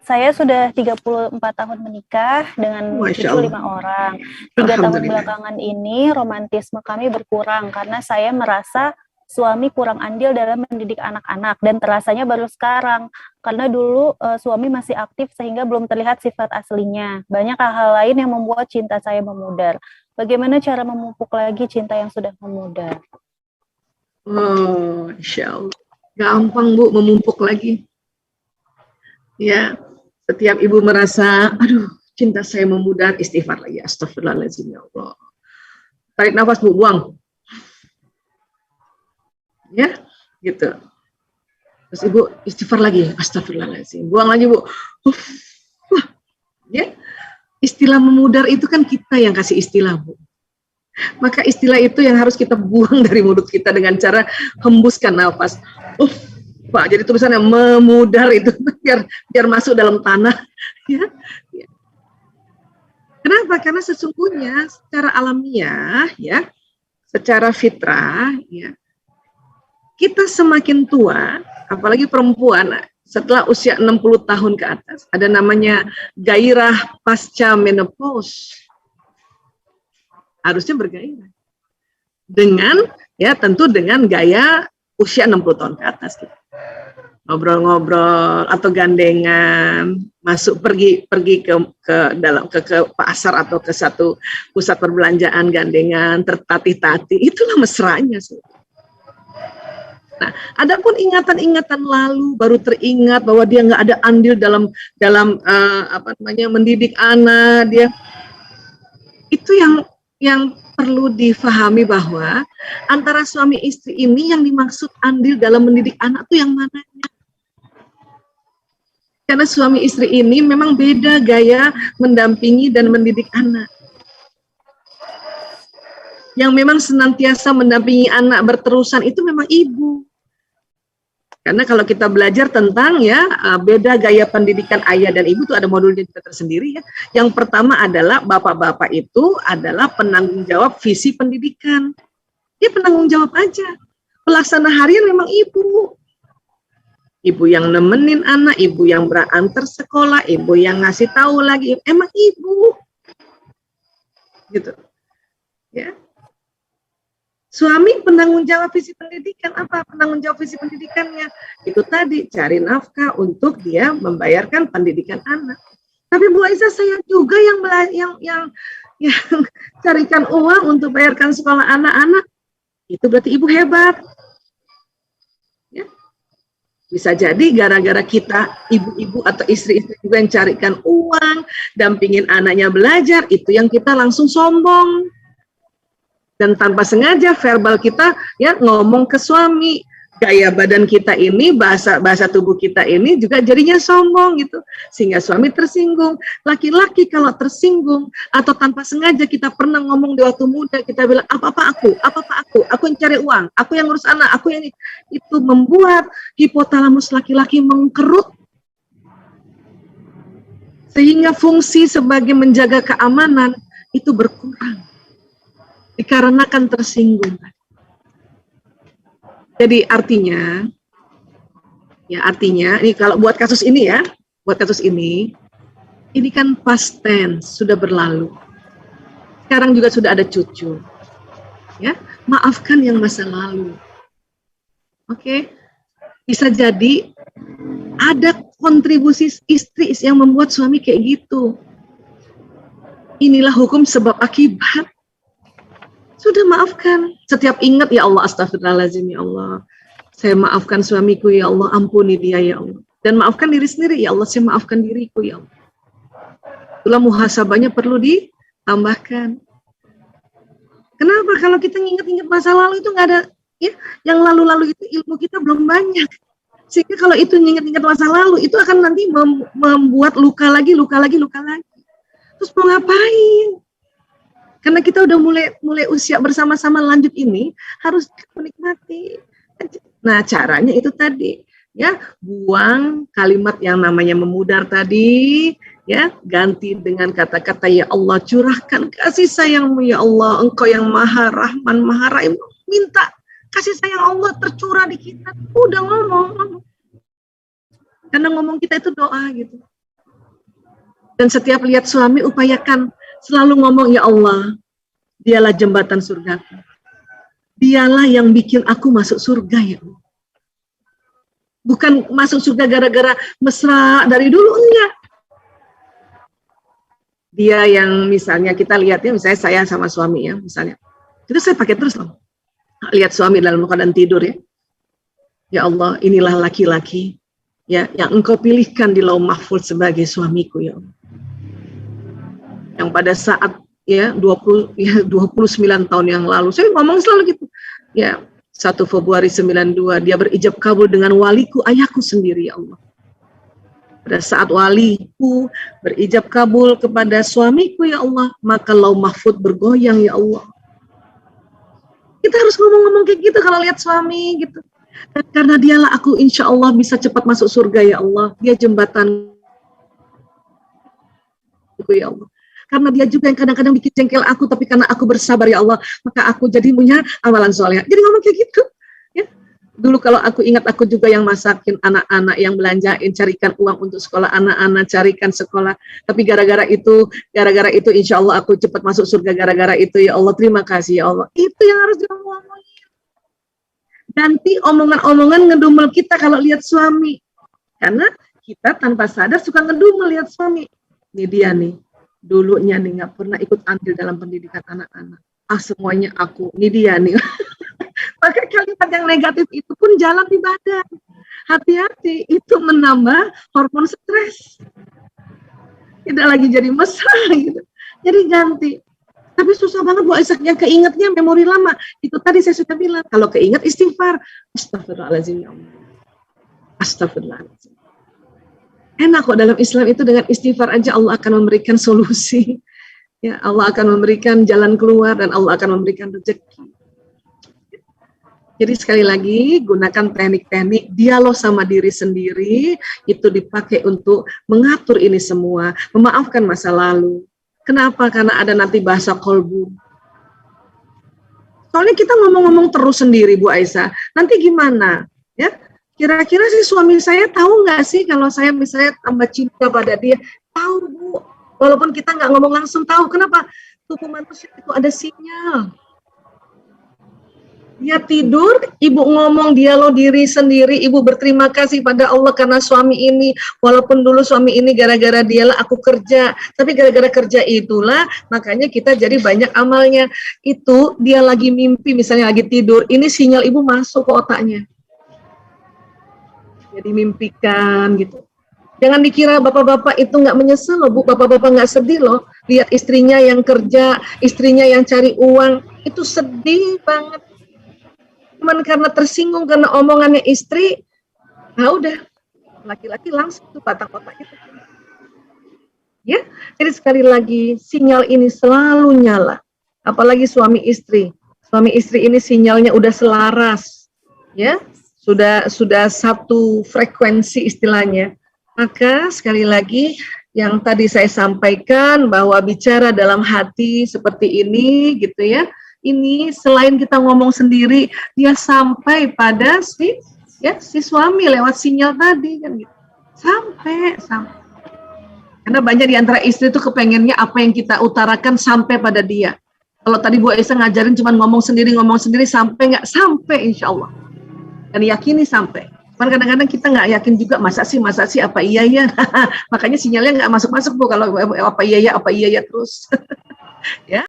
Saya sudah 34 tahun menikah dengan Masya cucu 5 Allah. orang. 3 tahun Alhamdulillah. belakangan ini romantisme kami berkurang karena saya merasa suami kurang andil dalam mendidik anak-anak dan terasanya baru sekarang karena dulu suami masih aktif sehingga belum terlihat sifat aslinya. Banyak hal-hal lain yang membuat cinta saya memudar. Bagaimana cara memupuk lagi cinta yang sudah memudar? Oh, Insya Allah. Gampang Bu, memupuk lagi. Ya, setiap ibu merasa, aduh, cinta saya memudar, istighfar lagi. Astagfirullahaladzim, ya Allah. Tarik nafas Bu, buang. Ya, gitu. Terus ibu istighfar lagi, astagfirullahaladzim. Buang lagi Bu. Ya, istilah memudar itu kan kita yang kasih istilah Bu. Maka istilah itu yang harus kita buang dari mulut kita dengan cara hembuskan nafas. Pak, jadi tulisannya memudar itu biar masuk dalam tanah. Ya. Kenapa? Karena sesungguhnya secara alamiah, ya, secara fitrah, ya, kita semakin tua, apalagi perempuan, setelah usia 60 tahun ke atas, ada namanya gairah pasca menopause. Harusnya bergairah. Dengan, ya tentu dengan gaya usia 60 tahun ke atas. Gitu. Ngobrol-ngobrol atau gandengan, masuk pergi ke pasar atau ke satu pusat perbelanjaan gandengan, tertatih-tatih, itulah mesranya. Nah, adapun ingatan-ingatan lalu baru teringat bahwa dia nggak ada andil dalam mendidik anak, dia itu yang perlu difahami bahwa antara suami istri ini yang dimaksud andil dalam mendidik anak itu yang mananya? Karena suami istri ini memang beda gaya mendampingi dan mendidik anak. Yang memang senantiasa mendampingi anak berterusan itu memang ibu. Karena kalau kita belajar tentang beda gaya pendidikan ayah dan ibu itu ada modulnya juga tersendiri ya. Yang pertama adalah bapak-bapak itu adalah penanggung jawab visi pendidikan. Dia penanggung jawab aja. Pelaksana harian memang ibu. Ibu yang nemenin anak, ibu yang berantar sekolah, ibu yang ngasih tahu lagi, emang ibu. Gitu. Ya. Suami penanggung jawab visi pendidikan, apa penanggung jawab visi pendidikannya? Itu tadi, cari nafkah untuk dia membayarkan pendidikan anak. Tapi Bu Aisyah, saya juga yang carikan uang untuk bayarkan sekolah anak-anak. Itu berarti ibu hebat. Ya. Bisa jadi gara-gara kita, ibu-ibu atau istri-istri juga yang carikan uang, dampingin anaknya belajar, itu yang kita langsung sombong. Dan tanpa sengaja verbal kita ngomong ke suami, gaya badan kita ini, bahasa tubuh kita ini juga jadinya sombong gitu, sehingga suami tersinggung. Laki-laki kalau tersinggung atau tanpa sengaja kita pernah ngomong di waktu muda, kita bilang apa-apa aku yang cari uang, aku yang ngurus anak, aku yang itu membuat hipotalamus laki-laki mengkerut, sehingga fungsi sebagai menjaga keamanan itu berkurang. Dikarenakan tersinggung. Jadi artinya ini kalau buat kasus ini ini kan past tense, sudah berlalu. Sekarang juga sudah ada cucu. Ya, maafkan yang masa lalu. Oke. Bisa jadi ada kontribusi istri yang membuat suami kayak gitu. Inilah hukum sebab akibat. Sudah maafkan. Setiap ingat, ya Allah, astagfirullahaladzim, ya Allah. Saya maafkan suamiku, ya Allah, ampuni dia, ya Allah. Dan maafkan diri sendiri, ya Allah, saya maafkan diriku, ya Allah. Itulah muhasabahnya perlu ditambahkan. Kenapa? Kalau kita ingat-ingat masa lalu itu nggak ada, ya, yang lalu-lalu itu ilmu kita belum banyak. Sehingga kalau itu ingat-ingat masa lalu, itu akan nanti membuat luka lagi. Terus mau ngapain? Karena kita udah mulai usia bersama-sama lanjut ini, harus menikmati. Nah, caranya itu tadi, ya, buang kalimat yang namanya memudar tadi, ya, ganti dengan kata-kata, ya Allah, curahkan kasih sayang-Mu, ya Allah, Engkau yang Maha Rahman, Maha Rahim. Minta kasih sayang Allah tercurah di kita. Udah ngomong. Karena ngomong kita itu doa gitu. Dan setiap lihat suami, upayakan selalu ngomong, ya Allah, dialah jembatan surgaku. Dialah yang bikin aku masuk surga, ya Allah. Bukan masuk surga gara-gara mesra dari dulu, enggak. Dia yang misalnya kita lihatnya, misalnya saya sama suami ya, misalnya. Itu saya pakai terus loh. Lihat suami dalam keadaan tidur ya. Ya Allah, inilah laki-laki ya yang engkau pilihkan di lauh mahfuz sebagai suamiku ya Allah. Yang pada saat ya 29 tahun yang lalu, saya ngomong selalu gitu. Ya, 1 Februari 92 dia berijab kabul dengan waliku, ayahku sendiri ya Allah. Pada saat waliku berijab kabul kepada suamiku ya Allah, maka lauh mahfuz bergoyang ya Allah. Kita harus ngomong-ngomong kayak gitu kalau lihat suami gitu. Dan karena dialah aku insya Allah bisa cepat masuk surga ya Allah. Dia jembatan ya Allah. Karena dia juga yang kadang-kadang bikin jengkel aku, tapi karena aku bersabar ya Allah, maka aku jadi punya amalan soleh. Jadi ngomong kayak gitu. Ya. Dulu kalau aku ingat, aku juga yang masakin anak-anak, yang belanjain, carikan uang untuk sekolah anak-anak, carikan sekolah. Tapi gara-gara itu insya Allah aku cepat masuk surga gara-gara itu ya Allah. Terima kasih ya Allah. Itu yang harus diomongin. Ganti omongan-omongan ngedumel kita kalau lihat suami. Karena kita tanpa sadar suka ngedumel lihat suami. Ini dia nih. Dulunya nih nggak pernah ikut andil dalam pendidikan anak-anak. Semuanya aku. Ini dia nih. Maka kalimat yang negatif itu pun jalan di badan. Hati-hati, itu menambah hormon stres. Tidak lagi jadi mesra gitu. Jadi ganti. Tapi susah banget Bu Aisyah, yang keingetnya memori lama. Itu tadi saya sudah bilang, kalau keinget istighfar. Astagfirullahaladzim ya Allah. Astagfirullahaladzim. Enak kok dalam Islam itu, dengan istighfar aja Allah akan memberikan solusi. Ya, Allah akan memberikan jalan keluar dan Allah akan memberikan rezeki. Jadi sekali lagi gunakan teknik-teknik dialog sama diri sendiri, itu dipakai untuk mengatur ini semua, memaafkan masa lalu. Kenapa? Karena ada nanti bahasa kolbu. Soalnya kita ngomong-ngomong terus sendiri Bu Aisyah, nanti gimana? Ya, kira-kira sih suami saya tahu nggak sih kalau saya misalnya tambah cinta pada dia? Tahu Bu, walaupun kita nggak ngomong langsung tahu. Kenapa? Tubuh manusia itu ada sinyal. Dia tidur, ibu ngomong dialog diri sendiri, ibu berterima kasih pada Allah karena suami ini, walaupun dulu suami ini gara-gara dialah aku kerja, tapi gara-gara kerja itulah, makanya kita jadi banyak amalnya. Itu dia lagi mimpi, misalnya lagi tidur, ini sinyal ibu masuk ke otaknya. Jadi mimpikan gitu. Jangan dikira bapak-bapak itu nggak menyesal loh Bu, bapak-bapak nggak sedih loh, lihat istrinya yang kerja, istrinya yang cari uang, itu sedih banget. Cuman karena tersinggung karena omongannya istri, nah udah, laki-laki langsung tuh patah-patah itu. Ya, jadi sekali lagi sinyal ini selalu nyala, apalagi suami istri. Suami istri ini sinyalnya udah selaras, ya, sudah satu frekuensi istilahnya. Maka sekali lagi yang tadi saya sampaikan bahwa bicara dalam hati seperti ini, gitu ya. Ini selain kita ngomong sendiri, dia sampai pada si suami lewat sinyal tadi kan gitu. Sampai. Karena banyak di antara istri itu kepengennya apa yang kita utarakan sampai pada dia. Kalau tadi Bu Aisyah ngajarin cuma ngomong sendiri sampai nggak sampai insya Allah. Dan yakini sampai. Cuman kadang-kadang kita nggak yakin juga, masa sih apa iya ya. Makanya sinyalnya nggak masuk Bu kalau apa iya ya terus. Ya.